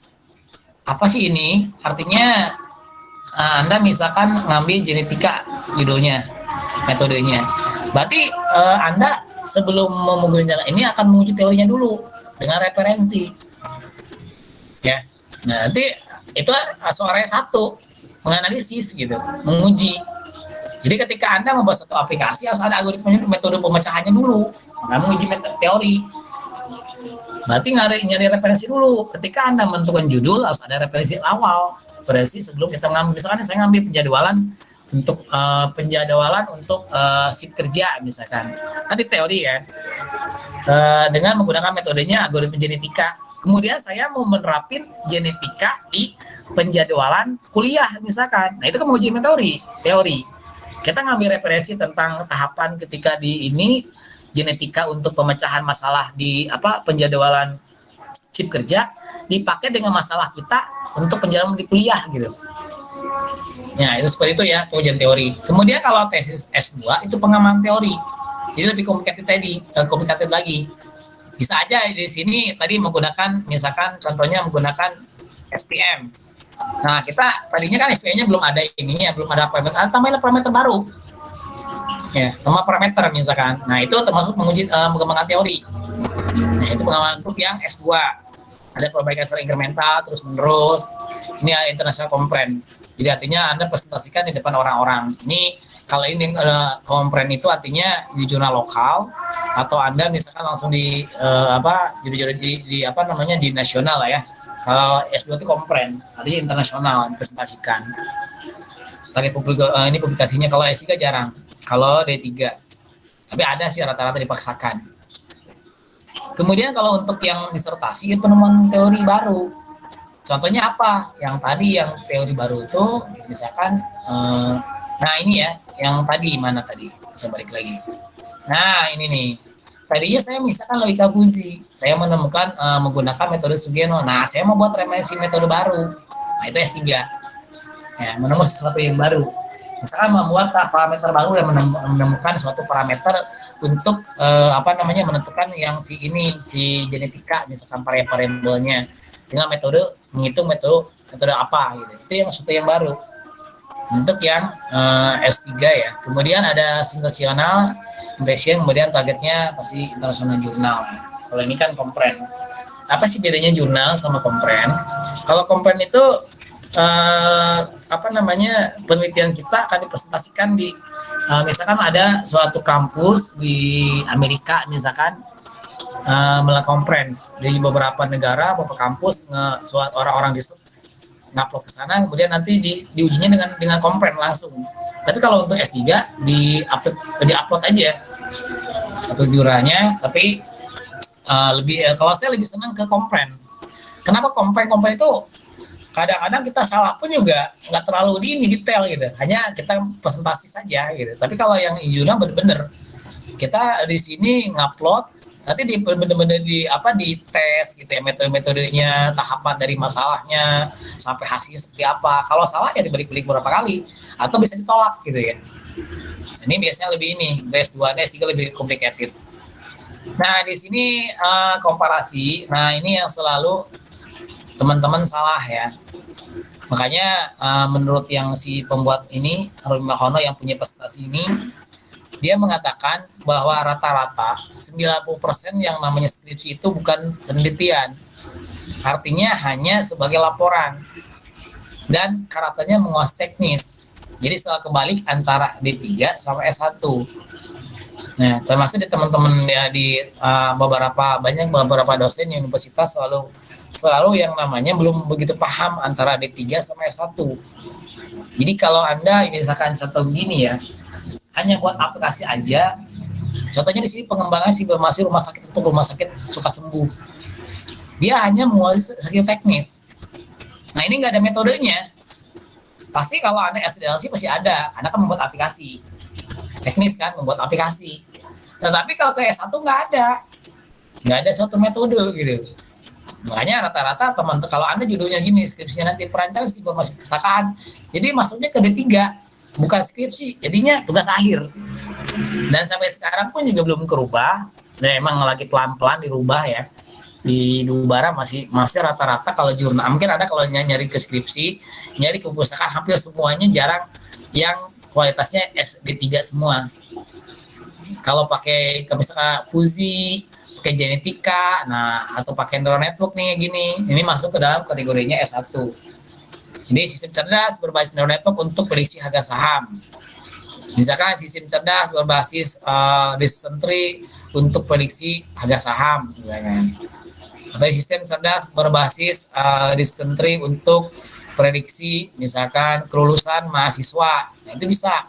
Apa sih ini? Artinya Anda misalkan ngambil genetika judulnya, metodenya. Berarti Anda sebelum menggunakan ini akan menguji teorinya dulu dengan referensi. Ya. Nah, nanti itu soalnya satu, menganalisis gitu, menguji. Jadi ketika Anda membuat satu aplikasi harus ada algoritmanya, metode pemecahannya dulu. Nah, menguji teori. Berarti nyari referensi dulu. Ketika Anda menentukan judul harus ada referensi awal. Referensi sebelum kita ngambil, misalkan saya ngambil penjadwalan untuk shift kerja misalkan. Tadi teori ya. Dengan menggunakan metodenya algoritma genetika. Kemudian saya mau menerapin genetika di penjadwalan kuliah misalkan. Nah, itu kan menguji teori. Kita ngambil referensi tentang tahapan ketika di ini genetika untuk pemecahan masalah di penjadwalan shift kerja dipakai dengan masalah kita untuk penjadwalan di kuliah gitu. Nah, itu seperti itu ya, pengujian teori. Kemudian kalau tesis S2 itu pengembangan teori. Jadi lebih komplikatif lagi. Bisa aja di sini tadi menggunakan misalkan contohnya menggunakan SPM. Nah, kita tadinya kan SPM-nya belum ada ininya, belum ada parameter, tambahin parameter baru. Ya, sama parameter misalkan. Nah, itu termasuk mengembangkan teori. Nah, itu pengembangan untuk yang S2. Ada perbaikan secara incremental terus menerus. Ini international compren. Jadi artinya Anda presentasikan di depan orang-orang. Ini kalau ini kompren itu artinya di jurnal lokal atau Anda misalkan langsung di di nasional lah ya. Kalau S2 itu kompren, artinya internasional dipresentasikan. Tadi ini publikasinya, kalau S3 jarang. Kalau D3. Tapi ada sih rata-rata dipaksakan. Kemudian kalau untuk yang disertasi penemuan teori baru. Contohnya apa? Yang tadi yang teori baru itu misalkan nah ini ya, yang tadi mana tadi? Saya balik lagi. Nah, ini nih. Tadinya saya misalkan logika Fuzzy. Saya menemukan menggunakan metode Sugeno. Nah, saya mau buat referensi metode baru. Nah, itu S3. Ya, menemukan sesuatu yang baru. Misalkan membuat parameter baru dan menemukan suatu parameter untuk menentukan yang si genetika, misalkan variabelnya dengan metode menghitung metode apa gitu. Itu yang sesuatu yang baru. Untuk yang S3 ya. Kemudian ada simulasional, impression, kemudian targetnya pasti internasional jurnal. Kalau ini kan kompren. apa sih bedanya jurnal sama kompren? Kalau kompren itu apa namanya, penelitian kita akan dipresentasikan di misalkan ada suatu kampus di Amerika misalkan melakukan conference di beberapa negara, beberapa kampus orang-orang di ngupload ke sana, kemudian nanti diujinya dengan kompren langsung. Tapi kalau untuk S3 di-upload aja atau jurnalnya, tapi kalau saya lebih senang ke kompren. Kenapa kompren itu kadang-kadang kita salah pun juga nggak terlalu detail gitu, hanya kita presentasi saja gitu. Tapi kalau yang jurnal bener-bener kita di sini ngupload, nanti bener-bener di tes gitu ya, metodenya, tahapan dari masalahnya sampai hasilnya seperti apa. Kalau salah ya dibalik-balik beberapa kali atau bisa ditolak gitu ya. Ini biasanya lebih S2 S3 lebih complicated. Nah, di sini komparasi. Nah, ini yang selalu teman-teman salah ya. Makanya menurut yang si pembuat ini, Harumi Mahono yang punya prestasi ini, dia mengatakan bahwa rata-rata 90% yang namanya skripsi itu bukan penelitian. Artinya hanya sebagai laporan. Dan karakternya menguasai teknis. Jadi selalu kebalik antara D3 sama S1. Nah, termasuk di teman-teman ya di beberapa dosen di universitas selalu yang namanya belum begitu paham antara D3 sama S1. Jadi kalau Anda misalkan contoh begini ya, hanya buat aplikasi aja. Contohnya di sini pengembangan masih rumah sakit untuk rumah sakit suka sembuh. Dia hanya menguasai skill teknis. Nah, ini nggak ada metodenya. Pasti kalau Anda SDLC pasti ada. Anda kan membuat aplikasi. Teknis kan, membuat aplikasi. Tetapi kalau ke S1 nggak ada. Nggak ada suatu metode gitu. Makanya rata-rata kalau Anda judulnya gini, skripsinya nanti perancangan informasi perpustakaan. Jadi masuknya ke D3. Bukan skripsi, jadinya tugas akhir. Dan sampai sekarang pun juga belum kerubah. Dan emang lagi pelan-pelan dirubah ya. Di Dubara masih rata-rata kalau jurnal. Mungkin ada kalau nyari ke skripsi, nyari ke perpustakaan hampir semuanya jarang yang kualitasnya SD3 semua. Kalau pakai misalkan Fuzi, pakai genetika, nah atau pakai neural network nih gini, ini masuk ke dalam kategorinya S1. Ini sistem cerdas berbasis neural network untuk prediksi harga saham. Misalkan sistem cerdas berbasis decision tree untuk prediksi harga saham, misalkan. Atau sistem cerdas berbasis decision tree untuk prediksi misalkan kelulusan mahasiswa. Nah, itu bisa.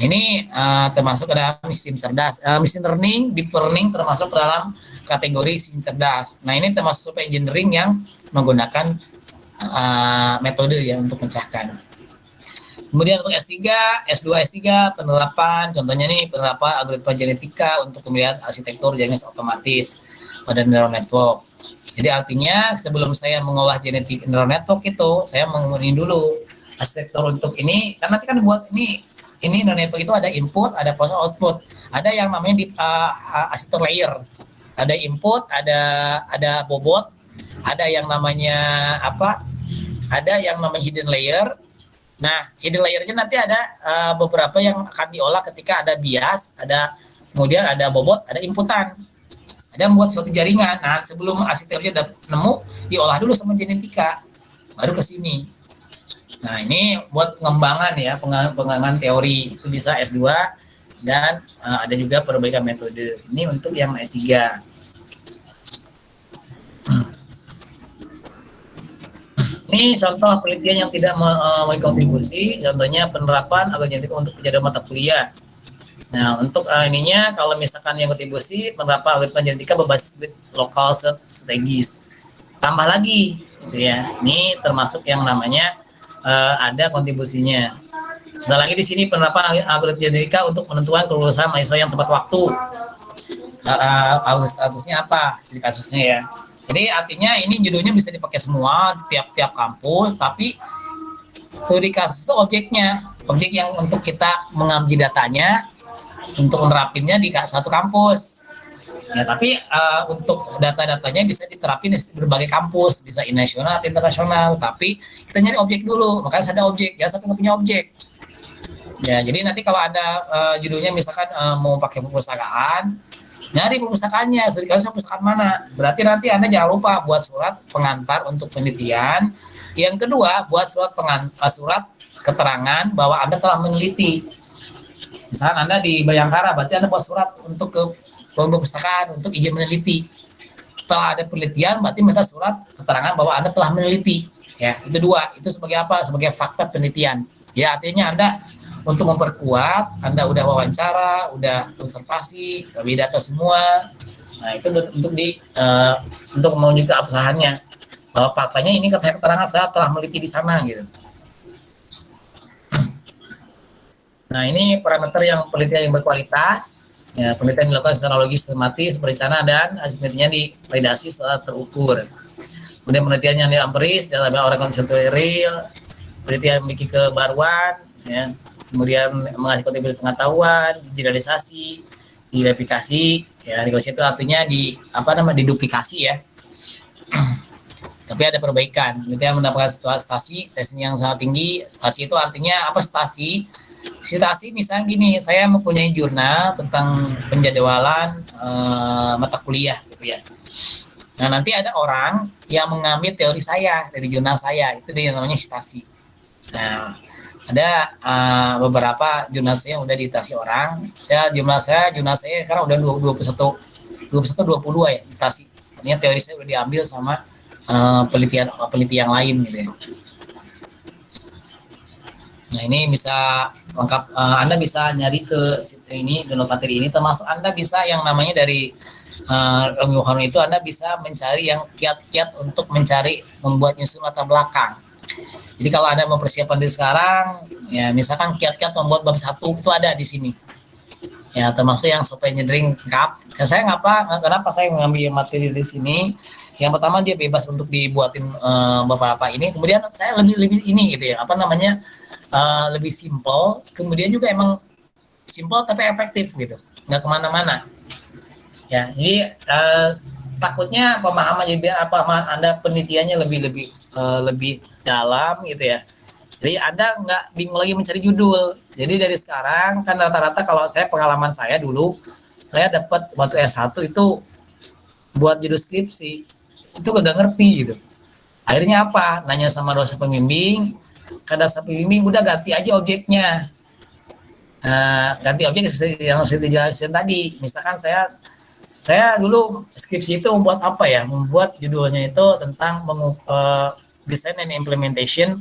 Ini termasuk ke dalam sistem cerdas. Machine learning, deep learning termasuk ke dalam kategori sistem cerdas. Nah, ini termasuk engineering yang menggunakan metode ya untuk mencahkan. Kemudian untuk S3, S2, S3 penerapan, contohnya nih penerapan algoritma genetika untuk pemilihan arsitektur jaringan otomatis pada neural network. Jadi artinya sebelum saya mengolah genetik neural network itu, saya mengurangi dulu arsitektur untuk ini, karena nanti kan buat ini neural network itu ada input, ada output, ada yang namanya di arsitektur layer, ada input, ada bobot, ada yang namanya ada yang namanya hidden layer. Nah, hidden layernya nanti ada beberapa yang akan diolah ketika ada bias, kemudian ada bobot, ada inputan, ada membuat suatu jaringan. Nah, sebelum arsitekturnya udah nemu, diolah dulu sama genetika, baru ke sini. Nah, ini buat pengembangan ya, pengembangan teori itu bisa S2 dan ada juga perbaikan metode. Ini untuk yang S3. Ini contoh penelitian yang tidak berkontribusi, contohnya penerapan algoritma untuk penjaduan mata kuliah. Nah, untuk ininya kalau misalkan yang kontribusi, penerapan algoritma genetika berbasis lokal strategis. Tambah lagi, gitu ya. Ini termasuk yang namanya ada kontribusinya. Sudah lagi di sini penerapan algoritma genetika untuk menentukan kelulusan mahasiswa yang tepat waktu. Statusnya apa? Jadi kasusnya ya. Jadi artinya ini judulnya bisa dipakai semua tiap kampus, tapi studi kasus itu objeknya, objek yang untuk kita mengambil datanya, untuk menerapinnya di satu kampus. Ya, tapi untuk data-datanya bisa diterapin di berbagai kampus, bisa nasional atau internasional, tapi kita nyari objek dulu, makanya ada objek, jangan sampai nggak punya objek. Ya, jadi nanti kalau ada judulnya misalkan mau pakai perpustakaan, Nyari perpustakaannya, studi kasus perpustakaan mana. Berarti nanti Anda jangan lupa buat surat pengantar untuk penelitian. Yang kedua, buat surat keterangan bahwa Anda telah meneliti. Misalkan Anda di Bayangkara, berarti Anda buat surat untuk ke perpustakaan untuk izin meneliti. Setelah ada penelitian, berarti minta surat keterangan bahwa Anda telah meneliti. Ya, itu dua. Itu sebagai apa? Sebagai fakta penelitian. Ya, artinya Anda untuk memperkuat, Anda udah wawancara, udah observasi, lebih data semua. Nah, itu untuk menunjukkan keabsahannya bahwa faktanya ini keterangan saya telah meneliti di sana gitu. Nah, ini parameter yang penelitian yang berkualitas. Ya, penelitian dilakukan secara logis, sistematis, berencana, dan hasil penelitiannya divalidasi setelah terukur. Kemudian penelitian yang empiris, dalam orang konsumsi real, penelitian memiliki kebaruan, ya. Kemudian menghasilkan kontribusi pengetahuan, generalisasi, direplikasi, ya replikasi itu artinya diduplikasi ya. Tapi ada perbaikan. Penelitian mendapatkan stasi yang sangat tinggi. Stasi itu artinya apa stasi? Stasi misalnya gini, saya mempunyai jurnal tentang penjadwalan mata kuliah gitu ya. Nah, nanti ada orang yang mengambil teori saya dari jurnal saya, itu dia namanya stasi. Nah, ada beberapa jurnal saya yang udah ditasi orang. Jurnal saya sekarang udah 22 ya ditasi. Artinya teori saya udah diambil sama peneliti yang lain gitu ya. Nah, ini bisa lengkap. Anda bisa nyari ke ini download materi ini, termasuk Anda bisa yang namanya dari Romi itu Anda bisa mencari yang kiat-kiat untuk membuat nyusun latar belakang. Jadi kalau Anda mempersiapkan diri sekarang, ya misalkan kiat-kiat membuat bab 1 itu ada di sini. Ya, termasuk yang supaya nyedring kap. Dan saya kenapa saya mengambil materi di sini? Yang pertama dia bebas untuk dibuatin beberapa ini. Kemudian saya lebih ini gitu ya, lebih simpel. Kemudian juga emang simpel tapi efektif gitu, nggak kemana-mana. Ya, jadi takutnya pemahaman Anda penelitiannya lebih dalam gitu ya. Jadi Anda nggak bingung lagi mencari judul. Jadi dari sekarang kan rata-rata kalau pengalaman saya dulu, saya dapat waktu S1 itu buat judul skripsi itu udah ngerti gitu. Akhirnya apa? Nanya sama dosen pembimbing, dosen pembimbing udah ganti aja objeknya. Ganti objek yang harus dijelasin tadi. Misalkan saya dulu skripsi itu membuat apa ya? Membuat judulnya itu tentang design and implementation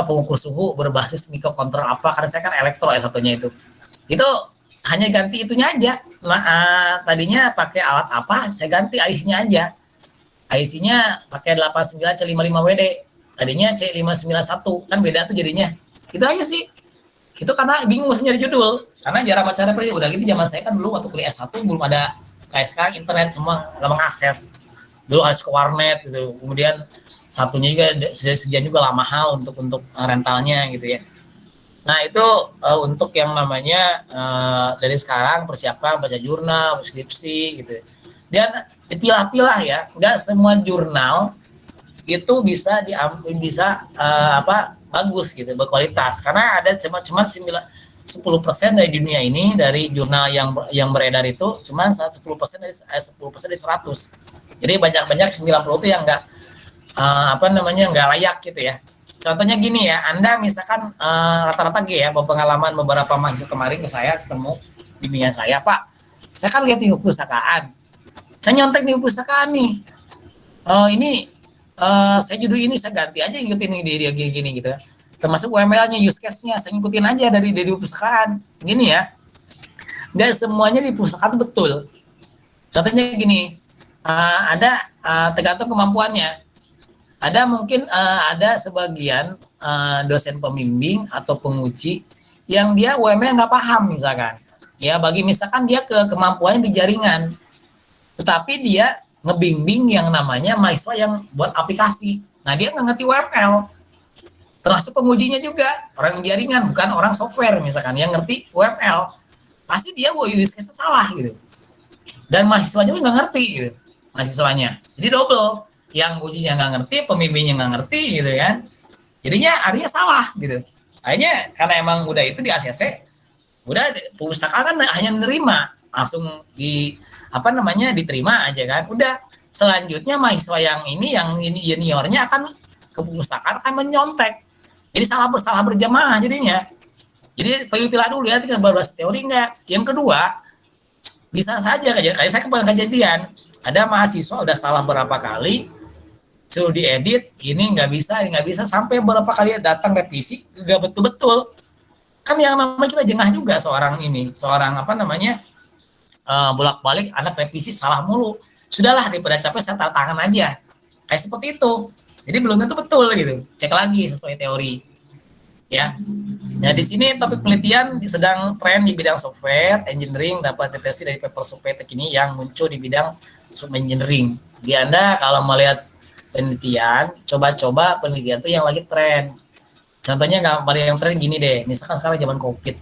pengukur suhu berbasis mikrokontrol karena saya kan elektro satunya itu hanya ganti itunya aja. Nah, tadinya pakai alat apa, saya ganti IC-nya aja. IC-nya pakai 89C55WD, tadinya C591, kan beda tuh jadinya. Itu aja sih. Itu karena bingung mesti nyari judul, karena jarang baca referensi. Udah gitu zaman saya kan dulu waktu kuliah S1 belum ada kayak sekarang internet semua nggak mengakses. Dulu harus ke warnet gitu. Kemudian satunya juga sejalan juga lah mahal untuk rentalnya gitu ya. Nah, itu untuk yang namanya dari sekarang persiapkan baca jurnal, skripsi gitu. Dan dipilah-pilah ya, nggak semua jurnal itu bisa bagus gitu, berkualitas. Karena ada cuma 10% dari dunia ini dari jurnal yang beredar itu cuma 10% dari 100. Jadi banyak 90 itu yang nggak nggak layak gitu ya. Contohnya gini ya, Anda misalkan rata-rata ya pengalaman beberapa mahasiswa kemarin ke saya ketemu bimbingan saya, Pak, saya kan lihat di perpustakaan, saya nyontek di perpustakaan nih, saya judul ini saya ganti aja ngikutin dia gini gitu ya, termasuk UML-nya, use case-nya saya ngikutin aja dari perpustakaan, gini ya, nggak semuanya di perpustakaan betul. Contohnya gini, ada tergantung kemampuannya. Ada mungkin ada sebagian dosen pembimbing atau penguji yang dia UML nggak paham misalkan. Ya misalkan dia kemampuannya di jaringan, tetapi dia ngebimbing yang namanya mahasiswa yang buat aplikasi. Nah, dia nggak ngerti UML. Termasuk pengujinya juga orang jaringan, bukan orang software misalkan yang ngerti UML. Pasti dia use case salah gitu. Dan mahasiswanya juga nggak ngerti gitu. Mahasiswanya. Jadi double. Yang ujinya nggak ngerti, pembimbingnya nggak ngerti gitu kan, jadinya artinya salah gitu. Akhirnya karena emang udah itu di ACC, udah perpustakaan kan hanya menerima langsung diterima aja kan. Udah, selanjutnya mahasiswa yang ini juniornya akan ke perpustakaan akan menyontek. Jadi salah berjamaah jadinya. Jadi pilih dulu ya, tinggal berbahas teori enggak. Yang kedua, bisa saja kayak saya kejadian, ada mahasiswa udah salah berapa kali, suruh diedit, ini nggak bisa, sampai berapa kali datang revisi, nggak betul-betul. Kan yang namanya kita jengah juga seorang bolak-balik anak revisi salah mulu. Sudahlah, daripada capek saya tanda tangan aja. Kayak seperti itu. Jadi belum tentu betul gitu. Cek lagi sesuai teori. Ya. Nah, di sini topik penelitian sedang tren di bidang software engineering, dapat deteksi dari paper survei terkini yang muncul di bidang software engineering. Di Anda kalau melihat penelitian, coba-coba penelitian itu yang lagi tren. Contohnya yang tren gini deh, misalkan sekarang zaman COVID.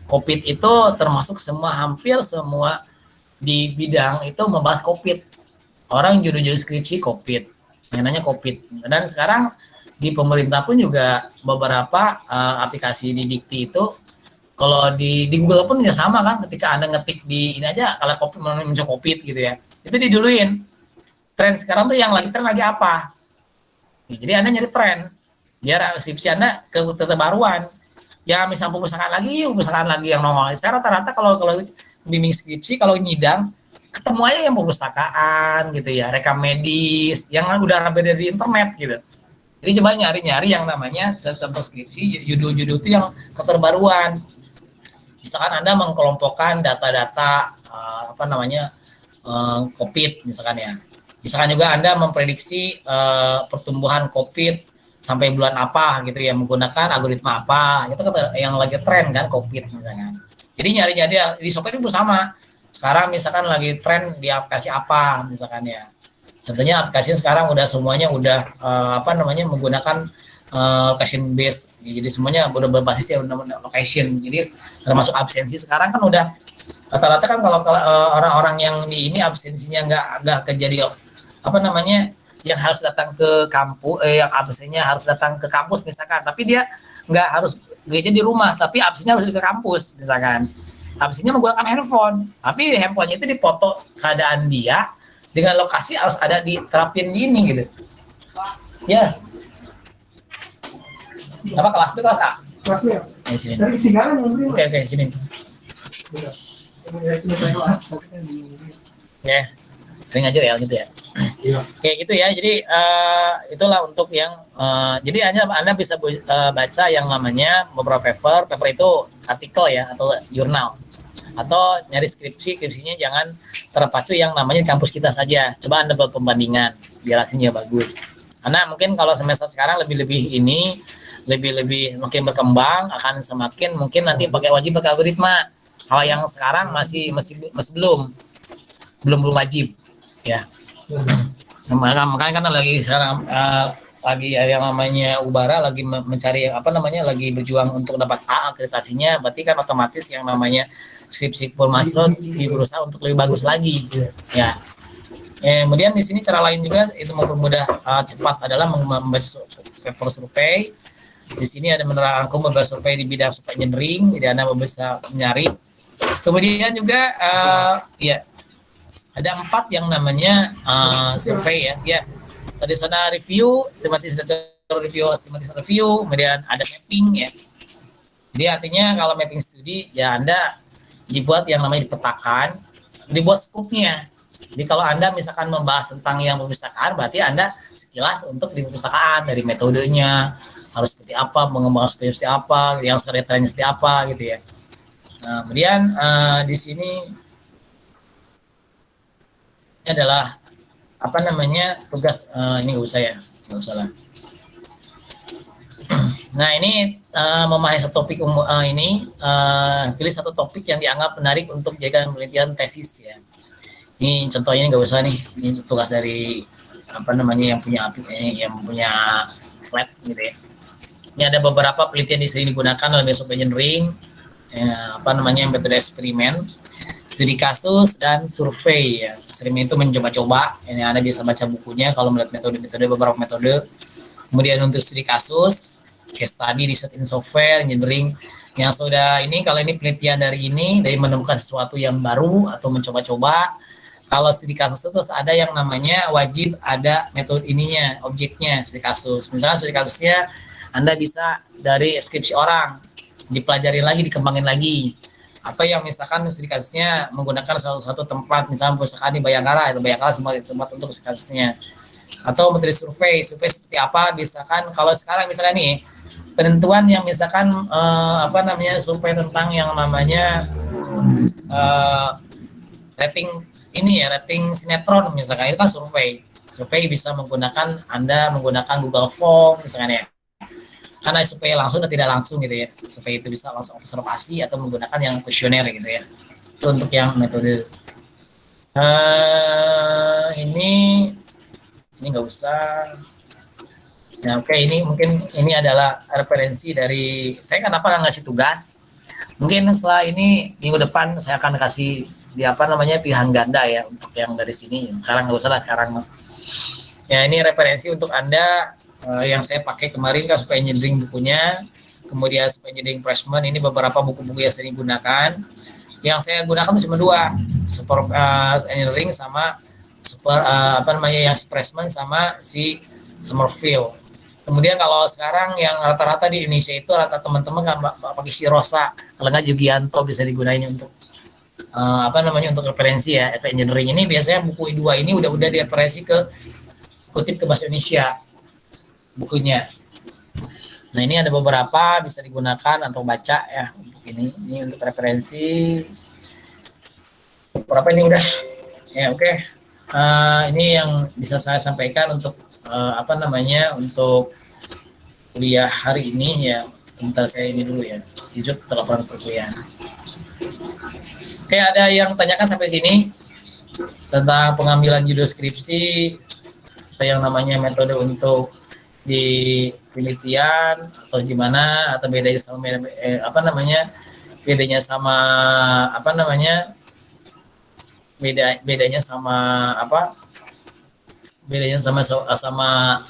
COVID itu termasuk hampir semua di bidang itu membahas COVID. Orang judul-judul skripsi COVID, mainannya COVID. Dan sekarang di pemerintah pun juga beberapa aplikasi di Dikti itu, kalau di Google pun ya sama kan, ketika Anda ngetik di ini aja, kalau COVID muncul COVID gitu ya, itu diduluin. Tren sekarang tuh yang lagi tren lagi apa? Jadi Anda nyari tren, biar skripsi Anda ke keterbaruan. Ya misal perpustakaan lagi yang nongol. Saya rata-rata kalau bimbing skripsi, kalau nyidang, ketemu aja yang perpustakaan gitu ya, rekam medis, yang udah ada di internet gitu. Jadi coba nyari yang namanya contoh skripsi, judul-judul itu yang keterbaruan. Misalkan Anda mengkelompokkan data-data COVID misalkan ya. Misalkan juga Anda memprediksi pertumbuhan COVID sampai bulan apa gitu ya, menggunakan algoritma apa, itu yang lagi tren kan COVID misalkan. Jadi nyari di software itu sama. Sekarang misalkan lagi tren di aplikasi apa misalkan ya. Contohnya aplikasi sekarang udah semuanya menggunakan location base. Jadi semuanya udah berbasis ya location. Jadi termasuk absensi sekarang kan udah rata-rata kan kalau orang-orang yang di ini absensinya nggak kejadian yang harus datang ke kampus, yang absennya harus datang ke kampus misalkan, tapi dia nggak harus gereja di rumah, tapi absennya harus ke kampus misalkan. Absennya menggunakan handphone, tapi handphonenya itu dipoto keadaan dia dengan lokasi harus ada diterapin di ini gitu. Ya. Apa kelas B, kelas A? Kelas B. Di sini. Dari ketinggalan yang Oke, sini. Ya. Sering aja ya gitu ya. Iya. Kayak gitu ya. Jadi itulah untuk yang jadi Anda bisa baca yang namanya beberapa paper itu artikel ya atau jurnal. Atau nyari skripsinya jangan terpacu yang namanya di kampus kita saja. Coba Anda buat pembandingan biar hasilnya bagus. Karena mungkin kalau semester sekarang lebih makin berkembang, akan semakin mungkin nanti wajib pakai algoritma. Kalau yang sekarang masih belum wajib ya. Makanya kan lagi sekarang lagi yang namanya Ubara lagi mencari lagi berjuang untuk dapat A akreditasinya, berarti kan otomatis yang namanya skripsi mahasiswa berusaha untuk lebih bagus lagi ya. Kemudian di sini cara lain juga itu mempermudah cepat adalah membaca paper survei. Di sini ada menerangkan beberapa survei di bidang software engineering, jadi Anda bisa mencari. Kemudian juga ada 4 yang namanya survei ya. Tadi sana review, systematic review, kemudian ada mapping ya. Jadi artinya kalau mapping studi ya Anda dibuat yang namanya dipetakan, dibuat skupnya. Jadi kalau Anda misalkan membahas tentang yang perpustakaan, berarti Anda sekilas untuk di perpustakaan, dari metodenya harus seperti apa, mengembangkan seperti apa, yang sekarang trennya seperti apa gitu ya. Nah, kemudian di sini ini adalah tugas ini nggak usah lah. Nah ini memahami satu topik pilih satu topik yang dianggap menarik untuk dijadikan penelitian tesis ya. Ini contohnya nggak usah nih, ini tugas dari yang punya slide gitu ya. Ini ada beberapa penelitian di sini digunakan dalam software engineering, metode eksperimen, studi kasus dan survei ya. Eksperimen itu mencoba-coba, ini Anda bisa baca bukunya kalau melihat beberapa metode. Kemudian untuk studi kasus, case study, research in software engineering, Yang sudah ini, kalau ini penelitian dari menemukan sesuatu yang baru atau mencoba-coba. Kalau studi kasus itu terus ada yang namanya wajib ada metode ininya, objeknya studi kasus. Misalnya studi kasusnya Anda bisa dari skripsi orang, dipelajari lagi, dikembangin lagi. Atau yang misalkan studi kasusnya menggunakan suatu tempat, misalnya misalkan di Bayangkara, itu Bayangkara semua tempat untuk studi kasusnya. Atau metode survei seperti apa, misalkan kalau sekarang misalkan nih, penentuan yang misalkan survei tentang yang namanya rating ini ya, rating sinetron misalkan, itu kan survei bisa Anda menggunakan Google Form misalkan ya, karena survei langsung dan tidak langsung gitu ya. Survei itu bisa langsung observasi atau menggunakan yang kuesioner gitu ya. Itu untuk yang metode ini nggak usah. Nah, oke, ini mungkin ini adalah referensi dari saya. Kenapa nggak ngasih tugas? Mungkin setelah ini minggu depan saya akan kasih pilihan ganda ya untuk yang dari sini. Sekarang nggak usah lah sekarang. Ya, ini referensi untuk Anda yang saya pakai kemarin kan, supaya engineering bukunya, kemudian supaya engineering freshman, ini beberapa buku-buku yang saya gunakan. Yang saya gunakan itu cuma 2, super engineering sama super yang freshman sama si Summerfield. Kemudian kalau sekarang yang rata-rata di Indonesia itu rata teman-teman kan pakai si Rosa, kalau nggak Jugianto bisa digunain untuk untuk referensi ya. Engineering ini biasanya buku 2 ini udah direferensi kutip ke bahasa Indonesia bukunya. Nah, ini ada beberapa bisa digunakan atau baca ya untuk ini untuk referensi. Berapa ini udah ya, oke. Ini yang bisa saya sampaikan untuk untuk kuliah hari ini ya. Sebentar, saya ini dulu ya, sedikit laporan perkuliahan. Oke, ada yang tanyakan sampai sini tentang pengambilan judul skripsi, yang namanya metode untuk di penelitian atau gimana, atau bedanya sama bedanya sama